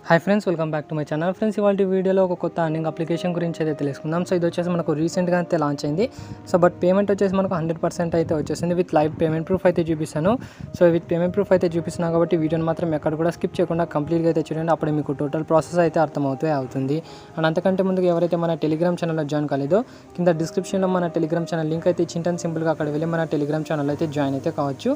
Hi friends, welcome back to my channel. Friends, ఇవాళ వీడియోలో ఒక కొత్త అర్నింగ్ అప్లికేషన్ గురించి అయితే తెలుసుకుందాం. సో ఇది వచ్చేసి మనకు రీసెంట్గా అయితే లాంచ్ అయింది. సో బట్ పేమెంట్ వచ్చేసి మనకు 100% అయితే వచ్చేసింది. విత్ లైవ్ పేమెంట్ ప్రూఫ్ అయితే చూపిస్తాను. సో విత్ పేమెంట్ ప్రూఫ్ అయితే చూపిస్తున్నాను కాబట్టి వీడియోని మాత్రం ఎక్కడ కూడా స్కిప్ చేయకుండా కంప్లీట్గా అయితే చూడండి. అప్పుడే మీకు టోటల్ ప్రాసెస్ అయితే అవుతుంది. అండ్ అంతకంటే ముందుగా ఎవరైతే మన టెలిగ్రామ్ ఛానల్లో జాయిన్ కాలేదో కింద డిస్క్రిప్షన్లో మన టెలిగ్రామ్ ఛానల్ లింక్ అయితే ఇచ్చింటాను. సింపుల్గా అక్కడ వెళ్ళి మన టెలిగ్రామ్ ఛానల్ అయితే జాయిన్ అయితే కావచ్చు.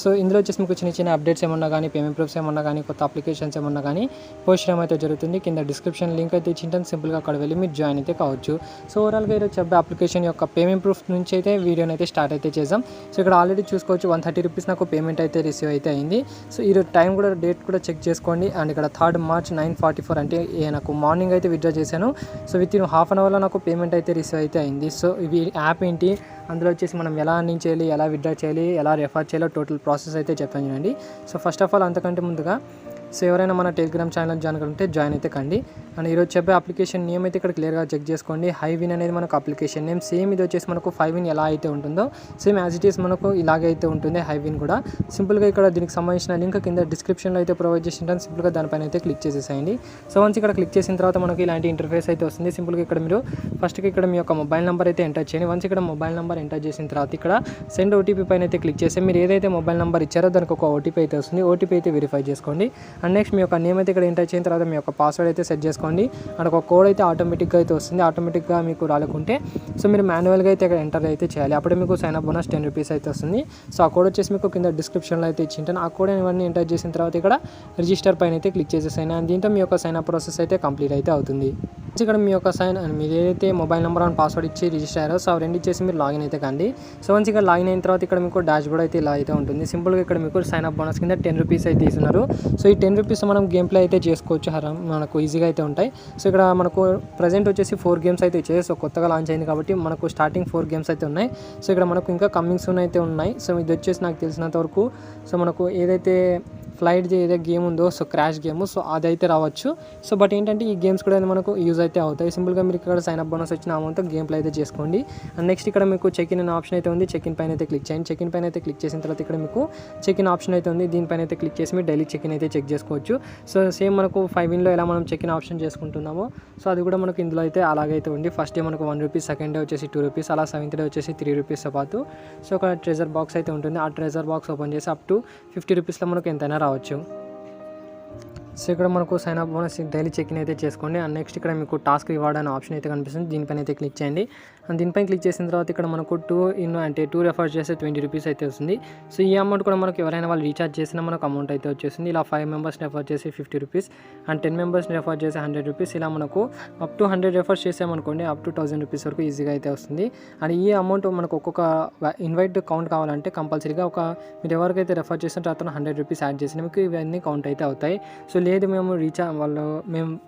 సో ఇందులో వచ్చేసి మీకు చిన్న అప్డేట్స్ ఏమన్నా కానీ, పేమెంట్ ప్రూఫ్స్ ఏమన్నా కానీ, కొత్త అప్లికేషన్స్ ఏమన్నా కానీ పోస్ట్ చేయడం అయితే జరుగుతుంది. కింద డిస్క్రిప్షన్ లింక్ అయితే ఇచ్చింటాను. సింపుల్గా అక్కడ వెళ్ళి మీరు జాయిన్ అయితే కావచ్చు. సో ఓవరాల్గా ఈరోజు చెప్పే అప్లికేషన్ యొక్క పేమెంట్ ప్రూఫ్ నుంచి అయితే వీడియోని అయితే స్టార్ట్ అయితే చేద్దాం. సో ఇక్కడ ఆల్రెడీ చూసుకోవచ్చు 130 రూపీస్ నాకు పేమెంట్ అయితే రిసీవ్ అయితే అయింది. సో ఈరోజు టైం కూడా డేట్ కూడా చెక్ చేసుకోండి. అండ్ ఇక్కడ 3rd March 9:44 అంటే నాకు మార్నింగ్ అయితే విత్డ్రా చేశాను. So with in half an అవర్లో నాకు పేమెంట్ అయితే రిసీవ్ అయితే అయింది. సో ఇవి యాప్ ఏంటి, అందులో వచ్చేసి మనం ఎలా అర్నింగ్ చేయాలి, ఎలా విత్డ్రా చేయాలి, ఎలా రెఫర్ చేయాలో టోటల్ ప్రాసెస్ అయితే చెప్పాను చూడండి. సో ఫస్ట్ ఆఫ్ ఆల్ అంతకంటే ముందుగా సో ఎవరైనా మన టెలిగ్రామ్ ఛానల్ జాయిన్ అయితే కండి. అండ్ ఈరోజు చెప్పే అప్లికేషన్ నేమ్ అయితే ఇక్కడ క్లియర్గా చెక్ చేసుకోండి. హైవిన్ అనేది మనకు అప్లికేషన్ నేమ్. సేమ్ ఇది వచ్చేసి మనకు 5win ఎలా అయితే ఉంటుందో సేమ్ యాజ్ ఇట్ ఈస్ మనకు ఇలాగే అయితే ఉంటుంది హైవిన్ కూడా. సింపుల్గా ఇక్కడ దీనికి సంబంధించిన లింక్ కింద డిస్క్రిప్షన్లో అయితే ప్రొవైడ్ చేసి ఉంటాను. సింపుల్గా దానిపైన అయితే క్లిక్ చేసేసేయండి. సో వన్స్ ఇక్కడ క్లిక్ చేసిన తర్వాత మనకి ఇలాంటి ఇంటర్ఫేస్ అయితే వస్తుంది. సింపుల్గా ఇక్కడ మీరు ఫస్ట్కి ఇక్కడ మీ యొక్క మొబైల్ నెంబర్ అయితే ఎంటర్ చేయండి. వన్స్ ఇక్కడ మొబైల్ నెంబర్ ఎంటర్ చేసిన తర్వాత ఇక్కడ సెండ్ ఓటీపీ పైన అయితే క్లిక్ చేస్తే మీరు ఏదైతే మొబైల్ నెంబర్ ఇచ్చారో దానికి ఒక ఓటీపీ అయితే వస్తుంది. ఓటీపీ అయితే వెరిఫై చేసుకోండి. అండ్ నెక్స్ట్ మీ యొక్క నేమ్ అయితే ఇక్కడ ఎంటర్ చేసిన తర్వాత మీ యొక్క పాస్వర్డ్ అయితే సెట్ చేసుకోండి. అండ్ ఒక కోడ్ అయితే ఆటోమేటిక్గా అయితే వస్తుంది. ఆటోమేటిక్గా మీకు రాలేకుంటే సో మీరు మాన్యువల్గా అయితే ఇక్కడ ఎంటర్ అయితే చేయాలి. అప్పుడే మీకు సైన్ అప్ బోనస్ 10 రూపీస్ అయితే వస్తుంది. సో ఆ కోడ్ వచ్చేసి మీకు కింద డిస్క్రిప్షన్లో అయితే ఇచ్చింటాను. ఆ కోడ్ ఇవన్నీ ఎంటర్ చేసిన తర్వాత ఇక్కడ రిజిస్టర్ పైన అయితే క్లిక్ చేసేసాను. అండ్ దీంతో మీ యొక్క సైన్ అప్ ప్రాసెస్ అయితే కంప్లీట్ అయితే అవుతుంది. ఇక్కడ మీ యొక్క మీరు ఏదైతే మొబైల్ నెంబర్ అండ్ పాస్వర్డ్ ఇచ్చి రిజిస్టర్ అయ్యారో సో అవి రెండు ఇచ్చేసి మీరు లాగిన్ అయితే కండి. సో వన్స్ ఇక్కడ లాగిన్ అయిన తర్వాత ఇక్కడ మీకు డాష్ బోర్డ్ అయితే ఇలా అయితే ఉంటుంది. సింపుల్గా ఇక్కడ మీకు సైన్ అప్ బోనస్ కింద 10 రూపీస్ అయితే ఇస్తున్నారు. సో ఈ 10 రూపీస్ మనం గేమ్ ప్లే అయితే చేసుకోవచ్చు. మనకు ఈజీగా అయితే ఉంటాయి. సో ఇక్కడ మనకు ప్రజెంట్ వచ్చేసి 4 గేమ్స్ అయితే ఇచ్చాయి. సో కొత్తగా లాంచ్ అయింది కాబట్టి మనకు స్టార్టింగ్ 4 గేమ్స్ అయితే ఉన్నాయి. సో ఇక్కడ మనకు ఇంకా కమింగ్ సూన్ అయితే ఉన్నాయి. సో ఇది వచ్చేసి నాకు తెలిసినంత వరకు సో మనకు ఏదైతే ఫ్లైట్ ఏదైతే గేమ్ ఉందో సో క్రాష్ గేమ్ సో అదైతే రావచ్చు. సో బట్ ఏంటంటే ఈ గేమ్స్ కూడా మనకు యూజ్ అయితే అవుతాయి. సింపుల్గా మీరు ఇక్కడ సైన్ అప్ బోనస్ వచ్చిన అమౌంట్ గేమ్ ప్లే అయితే చేసుకోండి. అండ్ నెక్స్ట్ ఇక్కడ మీకు చెక్ ఇన్ అనే ఆప్షన్ అయితే ఉంది. చెక్ ఇన్ పైన అయితే క్లిక్ చేయండి. చెక్ ఇన్ పైన అయితే క్లిక్ చేసిన తర్వాత ఇక్కడ మీకు చెక్ ఇన్ ఆప్షన్ అయితే ఉంది. దీనిపైన అయితే క్లిక్ చేసి మీరు డైలీ చెక్ ఇన్ అయితే చెక్ చేసుకోవచ్చు. సో సేమ్ మనకు 5winలో ఎలా మనం చెక్ ఇన్ ఆప్షన్ చేసుకుంటున్నామో సో అది కూడా మనకు ఇందులో అయితే అలాగైతే ఉంది. ఫస్ట్ డే మనకు 1 రూపీస్, సెకండ్ డే వచ్చేసి 2 రూపీస్, అలా 7th డే వచ్చేసి 3 రూపీస్తో పాటు సో ఒక ట్రెజర్ బాక్స్ అయితే ఉంటుంది. ఆ ట్రెజర్ బాక్స్ ఓపెన్ చేసి అప్ టు 50 రూపీస్లో మనకు ఎంతైనా రావచ్చు. సో ఇక్కడ మనకు sign up bonus daily check in అయితే చేసుకోండి. అండ్ నెక్స్ట్ ఇక్కడ మీకు టాస్క్ రివార్డ్ అనే ఆప్షన్ అయితే కనిపిస్తుంది. దీనిపైన అయితే క్లిక్ చేయండి. అండ్ దీనిపైన క్లిక్ చేసిన తర్వాత ఇక్కడ మనకు 2 రెఫర్ చేస్తే 20 రూపీస్ అయితే వస్తుంది. సో ఈ అమౌంట్ కూడా మనకు ఎవరైనా వాళ్ళు రీఛార్జ్ చేసినా మనకు అమౌంట్ అయితే వచ్చేస్తుంది. ఇలా 5 మెంబర్స్ రెఫర్ చేసి 50 రూపీస్ అండ్ 10 మెంబర్స్ రెఫర్ చేసి 100 రూపీస్. ఇలా మనకు అప్ టు 100 రెఫర్స్ చేసామనుకోండి అప్ టు 1000 రూపీస్ వరకు ఈజీగా అయితే వస్తుంది. అండ్ ఈ అమౌంట్ మనకు ఒక్కొక్క ఇన్వైట్ కౌంట్ కావాలంటే కంపల్సరీగా మీరు ఎవరికైతే రెఫర్ చేసిన తర్వాత 100 రూపీస్ యాడ్ చేసిన మీకు ఇవన్నీ కౌంట్ అయితే అవుతాయి. సో లేదు మేము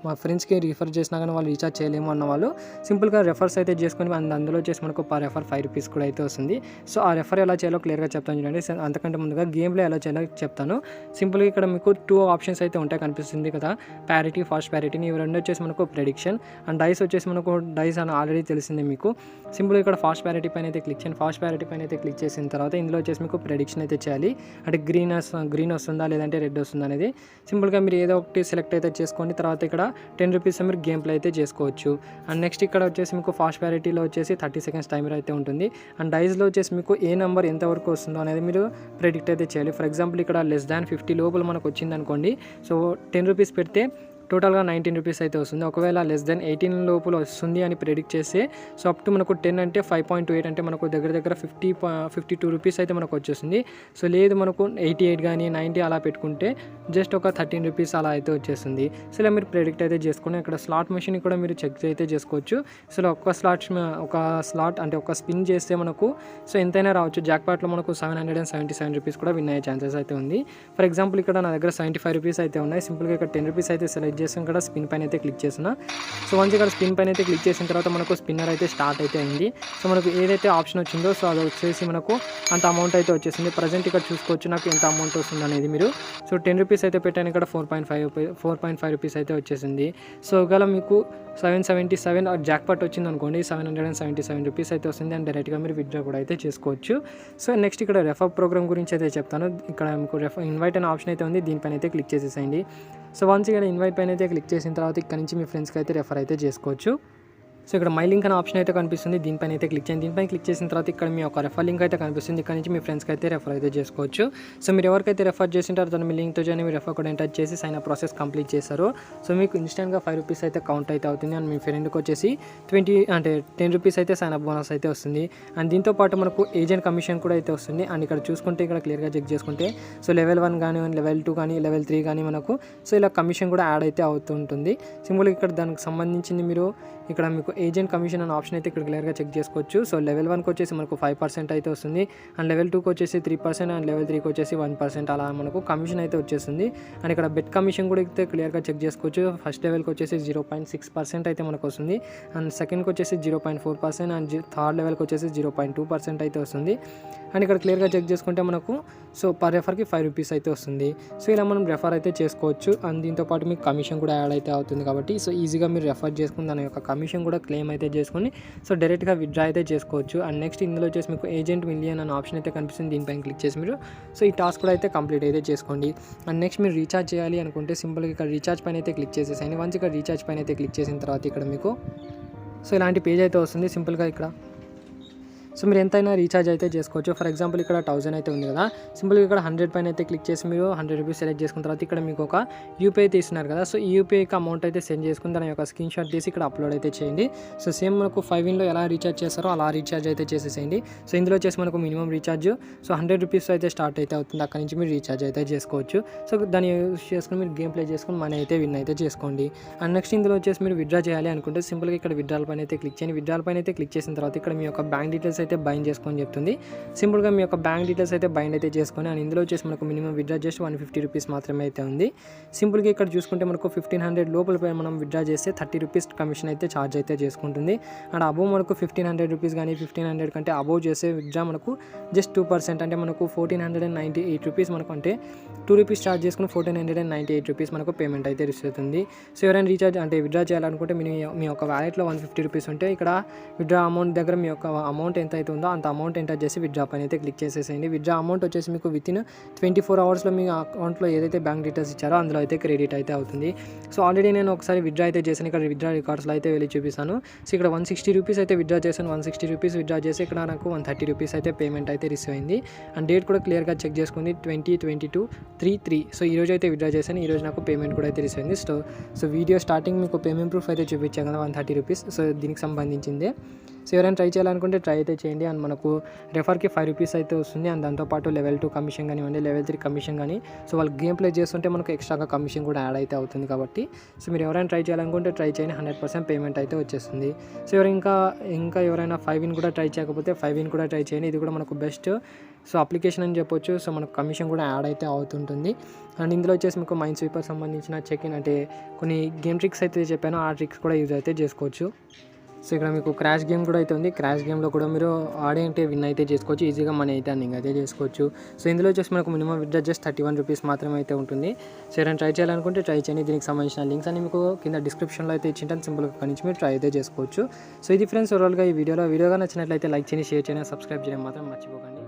మా ఫ్రెండ్స్కి రిఫర్ చేసినా కానీ వాళ్ళు రీఛార్జ్ చేయలేము అన్న వాళ్ళు సింపుల్గా రెఫర్స్ అయితే చేసుకొని అందులో వచ్చేసి మనకు పర్ రెఫర్ 5 రూపీస్ కూడా అయితే వస్తుంది. సో ఆ రెఫర్ ఎలా చేయాలో క్లియర్గా చెప్తాను చూడండి. అంతకంటే ముందుగా గేమ్లో ఎలా చేయాలో చెప్తాను. సింపుల్గా ఇక్కడ మీకు 2 ఆప్షన్స్ అయితే ఉంటాయి కనిపిస్తుంది కదా, ప్యారిటీ, ఫాస్ట్ ప్యారిటీని. ఇవి రెండు వచ్చేసి మనకు ప్రెడిక్షన్ అండ్ డైస్ వచ్చేసి మనకు డైస్ అని ఆల్రెడీ తెలిసిందే మీకు. సింపుల్గా ఇక్కడ ఫాస్ట్ ప్యారిటీ పైన అయితే క్లిక్ చేయండి. ఫాస్ట్ ప్యారిటీ పైన అయితే క్లిక్ చేసిన తర్వాత ఇందులో వచ్చేసి మీకు ప్రెడిక్షన్ అయితే చేయాలి. అంటే గ్రీన్ వస్తుందా లేదంటే రెడ్ వస్తుందా అనేది సింపుల్గా మీరు ఏదో ఒకటి సెలెక్ట్ అయితే చేసుకోండి. తర్వాత ఇక్కడ 10 రూపీస్ మీరు గేమ్ ప్లే అయితే చేసుకోవచ్చు. అండ్ నెక్స్ట్ ఇక్కడ వచ్చేసి మీకు ఫాస్ట్ ప్యారిటీలో వచ్చేసి 30 సెకండ్స్ టైమర్ అయితే ఉంటుంది. అండ్ డైస్లో వచ్చేసి మీకు ఏ నెంబర్ ఎంతవరకు వస్తుందో అనేది మీరు ప్రెడిక్ట్ అయితే చేయాలి. ఫర్ ఎగ్జాంపుల్ ఇక్కడ <50 లోపల మనకు వచ్చింది అనుకోండి. సో 10 రూపీస్ పెడితే టోటల్గా 19 రూపీస్ అయితే వస్తుంది. ఒకవేళ <18 లోపల వస్తుంది అని ప్రెడిక్ట్ చేస్తే సో అప్ టు మనకు 10 అంటే 5.28 అంటే మనకు దగ్గర 52 రూపీస్ అయితే మనకు వచ్చేస్తుంది. సో లేదు మనకు 88 కానీ 90 అలా పెట్టుకుంటే జస్ట్ ఒక 13 రూపీస్ అలా అయితే వచ్చేస్తుంది. సో ఇలా మీరు ప్రెడిక్ట్ అయితే చేసుకుని ఇక్కడ స్లాట్ మెషిన్ కూడా మీరు చెక్ అయితే చేసుకోవచ్చు. సో ఒక స్లాట్ అంటే ఒక స్పిన్ చేస్తే మనకు సో ఎంతైనా రావచ్చు. జాక్పాట్లో మనకు 777 రూపీస్ కూడా విన్ అయ్యే ఛాన్సెస్ అయితే ఉంది. ఫర్ ఎగ్జాంపుల్ ఇక్కడ నా దగ్గర 75 రూపీస్ అయితే ఉన్నాయి. సింపుల్గా ఇక్కడ 10 రూపీస్ అయితే సెలెక్ట్ చేసి ఇక్కడ స్పిన్ పైన అయితే క్లిక్ చేసిన. సో వన్స్ ఇక్కడ స్పిన్ పైన అయితే క్లిక్ చేసిన తర్వాత మనకు స్పిన్నర్ అయితే స్టార్ట్ అయితే అయింది. సో మనకు ఏదైతే ఆప్షన్ వచ్చిందో సో అది వచ్చేసి మనకు అంత అమౌంట్ అయితే వచ్చేసింది. ప్రజెంట్ ఇక్కడ చూసుకోవచ్చు నాకు ఎంత అమౌంట్ వస్తుంది అనేది మీరు. సో 10 రూపీస్ అయితే పెట్టాను, ఇక్కడ 4.5 రూపీస్ అయితే వచ్చేసింది. సో ఒకవేళ మీకు 777 జాక్పాట్ వచ్చింది అనుకోండి 777 రూపీస్ అయితే వస్తుంది. అండ్ డైరెక్ట్గా మీరు విత్డ్రా కూడా అయితే చేసుకోవచ్చు. సో నెక్స్ట్ ఇక్కడ రెఫర్ ప్రోగ్రామ్ గురించి అయితే చెప్తాను. ఇక్కడ మీకు ఇన్వైట్ అనే ఆప్షన్ అయితే ఉంది, దీనిపైన అయితే క్లిక్ చేసేసేయండి. సో వన్స్ ఇక్కడ ఇన్వైట్ పైన పైన అయితే క్లిక్ చేసిన తర్వాత ఇక్కడ నుంచి మీ ఫ్రెండ్స్కి అయితే రెఫర్ అయితే చేసుకోవచ్చు. సో ఇక్కడ మై లింక్ అనే ఆప్షన్ అయితే కనిపిస్తుంది, దీనిపైన అయితే క్లిక్ చేయండి. దీనిపైన క్లిక్ చేసిన తర్వాత ఇక్కడ మీ యొక్క రెఫర్ లింక్ అయితే కనిపిస్తుంది, ఇక్కడ నుంచి మీ ఫ్రెండ్స్కి అయితే రెఫర్ అయితే చేసుకోవచ్చు. సో మీరు ఎవరికైతే రెఫర్ చేసింటారో దాన్ని మీ లింక్తో జాయిన్ మీ రెఫర్ కూడా ఎంటర్ చేసి సైన్ అప్ ప్రాసెస్ కంప్లీట్ చేస్తారు. సో మీకు ఇన్స్టెంట్గా 5 రూపీస్ అయితే కౌంట్ అయితే అవుతుంది. అండ్ మీ ఫ్రెండ్కి వచ్చేసి 10 రూపీస్ అయితే సైన్ అప్ బోనస్ అయితే వస్తుంది. అండ్ దీంతో పాటు మనకు ఏజెంట్ కమిషన్ కూడా అయితే వస్తుంది. అండ్ ఇక్కడ చూసుకుంటే ఇక్కడ క్లియర్గా చెక్ చేసుకుంటే సో లెవెల్ 1 కానీ లెవెల్ 2 కానీ లెవెల్ 3 కానీ మనకు సో ఇలా కమిషన్ కూడా యాడ్ అయితే అవుతుంటుంది. సింపుల్గా ఇక్కడ దానికి సంబంధించింది మీరు ఇక్కడ మీకు ఏజెంట్ కమిషన్ అనే ఆప్షన్ అయితే ఇక్కడ క్లియర్గా చెక్ చేసుకోవచ్చు. సో లెవెల్ 1కి వచ్చేసి మనకు 5% అయితే వస్తుంది. అండ్ లెవెల్ 2కి వచ్చేసి 3% అండ్ లెవెల్ 3కి వచ్చేసి 1% అలా మనకు కమిషన్ అయితే వచ్చేస్తుంది. అండ్ ఇక్కడ బెట్ కమిషన్ కూడా అయితే క్లియర్గా చెక్ చేసుకోవచ్చు. ఫస్ట్ లెవెల్కి వచ్చేసి 0.6% అయితే మనకు వస్తుంది. అండ్ సెకండ్కి వచ్చేసి 0.4% అండ్ థర్డ్ లెవెల్కి వచ్చేసి 0.2% అయితే వస్తుంది. అండ్ ఇక్కడ క్లియర్గా చెక్ చేసుకుంటే మనకు సో పర్ రెఫర్కి 5 రూపీస్ అయితే వస్తుంది. సో ఇలా మనం రెఫర్ అయితే చేసుకోవచ్చు. అండ్ దీంతోపాటు మీకు కమిషన్ కూడా యాడ్ అయితే అవుతుంది కాబట్టి సో ఈజీగా మీరు రెఫర్ చేసుకుని దాని యొక్క కమిషన్ కూడా క్లెయిమ్ అయితే చేసుకొని సో డైరెక్ట్గా విత్డ్రా అయితే చేసుకోవచ్చు. అండ్ నెక్స్ట్ ఇందులో వచ్చేసి మీకు ఏజెంట్ మిలియన్ అనే ఆప్షన్ అయితే కనిపిస్తుంది, దీనిపైన క్లిక్ చేసి మీరు సో ఈ టాస్క్ కూడా అయితే కంప్లీట్ అయితే చేసుకోండి. అండ్ నెక్స్ట్ మీరు రీఛార్జ్ చేయాలి అనుకుంటే సింపుల్గా ఇక్కడ రీఛార్జ్ పైన అయితే క్లిక్ చేసేసాను. వన్స్ ఇక్కడ రీఛార్జ్ పైన అయితే క్లిక్ చేసిన తర్వాత ఇక్కడ మీకు సో ఇలాంటి పేజ్ అయితే వస్తుంది. సింపుల్గా ఇక్కడ సో మీరు ఎంతైనా రీఛార్జ్ అయితే చేసుకోవచ్చు. ఫర్ ఎగ్జాంపుల్ ఇక్కడ 1000 అయితే ఉంది కదా, సింపుల్గా ఇక్కడ 100 పైన అయితే క్లిక్ చేసి మీరు 100 రూపీస్ సెలెక్ట్ చేసుకున్న తర్వాత ఇక్కడ మీకు ఒక యూపీఐ తీస్తున్నారు కదా, సో ఈ యూపీఐకి అమౌంట్ అయితే సెండ్ చేసుకుని దాని యొక్క స్క్రీన్ షాట్ తీసి ఇక్కడ అప్లోడ్ అయితే చేయండి. సో సేమ్ మనకు 5-in-లో ఎలా రీఛార్జ్ చేస్తారో అలా రీఛార్జ్ అయితే చేసేసేయండి. సో ఇందులో వచ్చేసి మనకు మినిమం రీఛార్జ్ సో 100 రూపీస్ అయితే స్టార్ట్ అయితే అవుతుంది, అక్కడ నుంచి మీరు రీఛార్జ్ అయితే చేసుకోవచ్చు. సో దాన్ని యూస్ చేసుకుని మీరు గేమ్ ప్లే చేసుకుని మనీ అయితే విన్ అయితే చేసుకోండి. అండ్ నెక్స్ట్ ఇందులో వచ్చేసి మీరు విత్డ్రా చేయాలి అనుకుంటే సింపుల్గా ఇక్కడ విత్డ్రాల్ పైన అయితే క్లిక్ చేయండి. విత్డ్రాల్ పైన అయితే క్లిక్ చేసిన తర్వాత ఇక్కడ మీ యొక్క బ్యాంక్ డీటెయిల్స్ అయితే బైండ్ చేసుకొని చెప్తుంది. సింపుల్గా మీ యొక్క బ్యాంక్ డీటెయిల్స్ అయితే బైండ్ అయితే చేసుకొని అండ్ ఇందులో వచ్చేసి మనకు మినిమం విత్డ్రా జస్ట్ 150 రూపీస్ మాత్రమే అయితే ఉంది. సింపుల్గా ఇక్కడ చూసుకుంటే మనకు 1500 లోపల మనం విత్డ్రా చేస్తే 30 రూపీస్ కమిషన్ అయితే ఛార్జ్ అయితే చేసుకుంటుంది. అండ్ అబోవ్ మనకు 1500 రూపీస్ కానీ 1500 కంటే అబోవ్ చేసే విత్డ్రా మనకు జస్ట్ 2% అంటే మనకు 1498 రూపీస్ మనకు అంటే 2 రూపీస్ ఛార్జ్ చేసుకుని 1498 రూపీస్ మనకు పేమెంట్ అయితే రిసీవ్ అవుతుంది. సో ఎవరైనా రీఛార్జ్ అంటే విత్డ్రా చేయాలనుకుంటే మీ యొక్క వ్యాలెట్లో 150 రూపీస్ ఉంటే ఇక్కడ విత్డ్రా అమౌంట్ దగ్గర మీ యొక్క అమౌంట్ ఎంత అయితే ఉందో అంత అమౌంట్ ఎంటర్ చేసి విత్డ్రా పైన అయితే క్లిక్ చేసేసేయండి. విత్డ్రా అమౌంట్ వచ్చేసి మీకు వితిన్ 24 అవర్స్లో మీ అకౌంట్లో ఏదైతే బ్యాంక్ డీటెయిల్స్ ఇచ్చారో అందులో అయితే క్రెడిట్ అయితే అవుతుంది. సో ఆల్రెడీ నేను ఒకసారి విత్డ్రా అయితే చేశాను, ఇక్కడ విత్డ్రా రికార్డ్స్లో అయితే వెళ్ళి చూపిస్తాను. సో ఇక్కడ 160 రూపీస్ అయితే విత్డ్రా చేశాను. 160 రూపీస్ విత్డ్రా చేసి ఇక్కడ నాకు 130 రూపీస్ అయితే పేమెంట్ అయితే రిసీవ్ అయింది. అండ్ డేట్ కూడా క్లియర్గా చెక్ చేసుకుంది 20/22/3. సో ఈరోజు అయితే విత్డ్రా చేశాను, ఈరోజు నాకు పేమెంట్ కూడా అయితే రిసీవ్ అయింది. సో వీడియో స్టార్టింగ్ మీకు పేమెంట్ ప్రూఫ్ అయితే చూపించాను కదా 130 రూపీస్. సో దీనికి సంబంధించిందే. సో ఎవరైనా ట్రై చేయాలనుకుంటే ట్రై అయితే చేయండి. అండ్ మనకు రెఫర్కి 5 రూపీస్ అయితే వస్తుంది. అండ్ దాంతోపాటు లెవెల్ 2 కమిషన్ కానివ్వండి, లెవెల్ 3 కమిషన్ కానీ సో వాళ్ళు గేమ్ ప్లే చేస్తుంటే మనకు ఎక్స్ట్రాగా కమిషన్ కూడా యాడ్ అయితే అవుతుంది కాబట్టి సో మీరు ఎవరైనా ట్రై చేయాలనుకుంటే ట్రై చేయండి, 100% పేమెంట్ అయితే వచ్చేస్తుంది. సో ఇంకా ఎవరైనా 5-in కూడా ట్రై చేయకపోతే 5-in కూడా ట్రై చేయండి. ఇది కూడా మనకు బెస్ట్ సో అప్లికేషన్ అని చెప్పొచ్చు. సో మనకు కమిషన్ కూడా యాడ్ అయితే అవుతుంటుంది. అండ్ ఇందులో వచ్చేసి మీకు మైండ్ స్వీపర్ సంబంధించిన చెక్-ఇన్ అంటే కొన్ని గేమ్ ట్రిక్స్ అయితే చెప్పాను, ఆ ట్రిక్స్ కూడా యూజ్ అయితే చేసుకోవచ్చు. సో ఇక్కడ మీకు క్రాష్ గేమ్ కూడా అయితే ఉంది. క్రాష్ గేమ్లో కూడా మీరు ఆడే అంటే విన్ అయితే చేసుకోవచ్చు, ఈజీగా మనీ అయితే అర్నింగ్ అయితే చేసుకోవచ్చు. సో ఇందులో వచ్చేసి మనకు మినిమం విత్డ్రా జస్ట్ 31 రూపీస్ మాత్రమే అయితే ఉంటుంది. సో ఏదైనా ట్రై చేయాలనుకుంటే ట్రై చేయండి. దీనికి సంబంధించిన లింక్స్ అని మీకు కింద డిస్క్రిప్షన్లో అయితే ఇచ్చింటాను, సింపుల్గా అక్కడి నుంచి మీరు ట్రై అయితే చేసుకోవచ్చు. సో ఇది ఫ్రెండ్స్ ఓవరాల్గా ఈ వీడియోగా నచ్చినట్లయితే లైక్ చేయండి, షేర్ చేయండి, సబ్స్క్రైబ్ చేయడం మాత్రం మర్చిపోకండి.